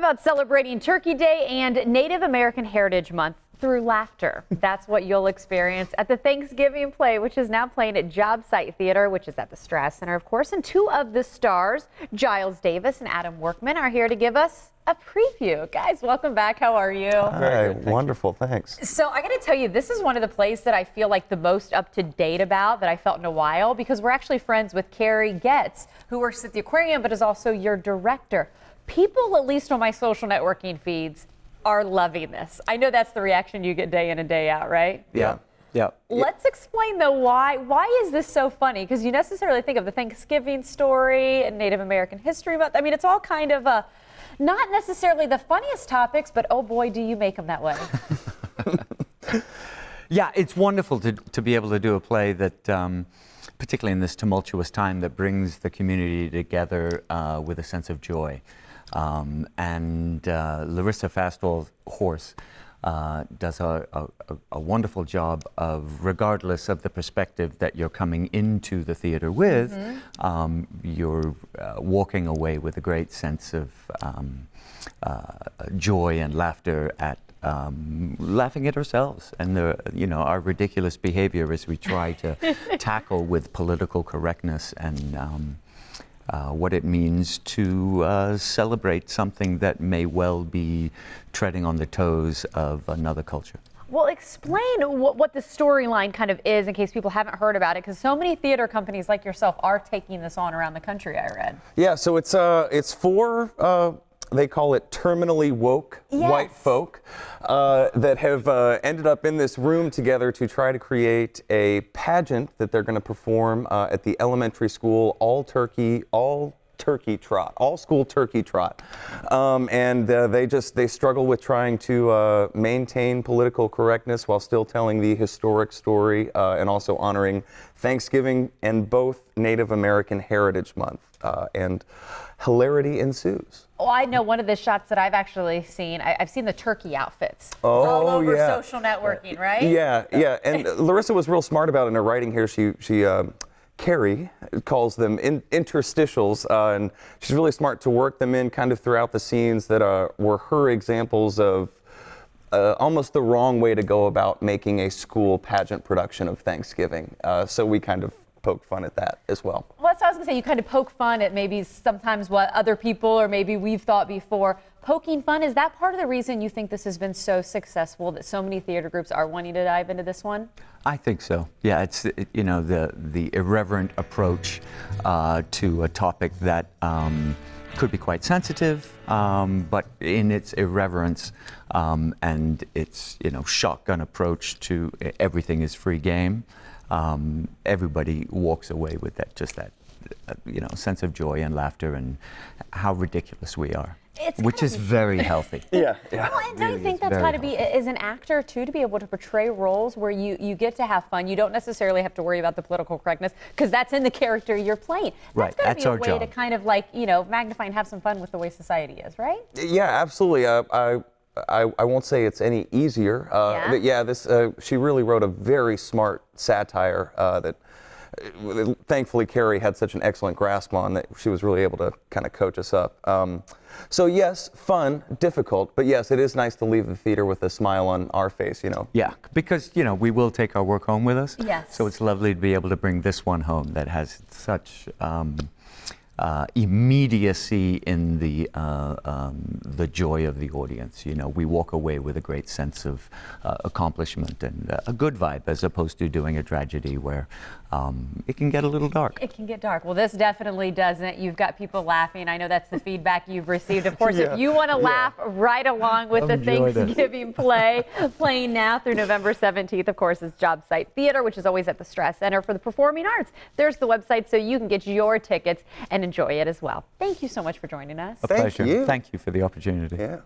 about celebrating Turkey Day and Native American Heritage Month through laughter? That's what you'll experience at the Thanksgiving play, which is now playing at Jobsite Theater, which is at the Strass Center, of course. And two of the stars, Giles Davis and Adam Workman, are here to give us a preview. Guys, welcome back. How are you? Hi, wonderful, thanks. So I got to tell you, this is one of the plays that I feel like the most up to date about that I felt in a while, because we're actually friends with Carrie Getz, who works at the aquarium, but is also your director. People, at least on my social networking feeds, are loving this. I know that's the reaction you get day in and day out, right? Yeah. Let's explain though why. Why is this so funny? Because you necessarily think of the Thanksgiving story and Native American history month. I mean, it's all kind of not necessarily the funniest topics, but oh boy, do you make them that way. Yeah, it's wonderful to be able to do a play that, particularly in this tumultuous time, that brings the community together with a sense of joy. And Larissa Fastall-Horse does a wonderful job of, regardless of the perspective that you're coming into the theater with, you're walking away with a great sense of joy and laughter at laughing at ourselves and our ridiculous behavior as we try to tackle with political correctness and what it means to celebrate something that may well be treading on the toes of another culture. Well, explain what the storyline kind of is in case people haven't heard about it, because so many theater companies like yourself are taking this on around the country, I read. Yeah, so it's for they call it terminally woke white folk that have ended up in this room together to try to create a pageant that they're going to perform at the elementary school all school turkey trot. And they struggle with trying to maintain political correctness while still telling the historic story and also honoring Thanksgiving and both Native American Heritage Month. And hilarity ensues. Oh, I know one of the shots that I've actually seen. I've seen the turkey outfits all over social networking, right? Yeah. And Larissa was real smart about it in her writing here. Carrie calls them interstitials, and she's really smart to work them in kind of throughout the scenes that were her examples of almost the wrong way to go about making a school pageant production of Thanksgiving. So we kind of poke fun at that as well. Well, that's what I was going to say. You kind of poke fun at maybe sometimes what other people or maybe we've thought before. Poking fun, is that part of the reason you think this has been so successful, that so many theater groups are wanting to dive into this one? I think so. Yeah, it's the irreverent approach to a topic that could be quite sensitive, but in its irreverence and its shotgun approach to everything is free game, everybody walks away with that sense of joy and laughter and how ridiculous we are. Which is very healthy. Yeah. Well, and don't you think that's got to be, as an actor too, to be able to portray roles where you get to have fun. You don't necessarily have to worry about the political correctness, because that's in the character you're playing. Right, that's our got to be a way job. to kind of magnify and have some fun with the way society is, right? Yeah, absolutely. I won't say it's any easier. She really wrote a very smart satire that thankfully Carrie had such an excellent grasp on that she was really able to kind of coach us up. So yes, fun, difficult, but yes, it is nice to leave the theater with a smile on our face, Yeah, because, we will take our work home with us. Yes. So it's lovely to be able to bring this one home that has such immediacy in the joy of the audience. We walk away with a great sense of accomplishment and a good vibe, as opposed to doing a tragedy where it can get a little dark. It can get dark. Well, this definitely doesn't. You've got people laughing. I know that's the feedback you've received. Of course, if you want to laugh right along with the Thanksgiving play, playing now through November 17th, of course, is Jobsite Theater, which is always at the Strass Center for the Performing Arts. There's the website so you can get your tickets and enjoy it as well. Thank you so much for joining us. A pleasure. Thank you. Thank you for the opportunity. Yeah.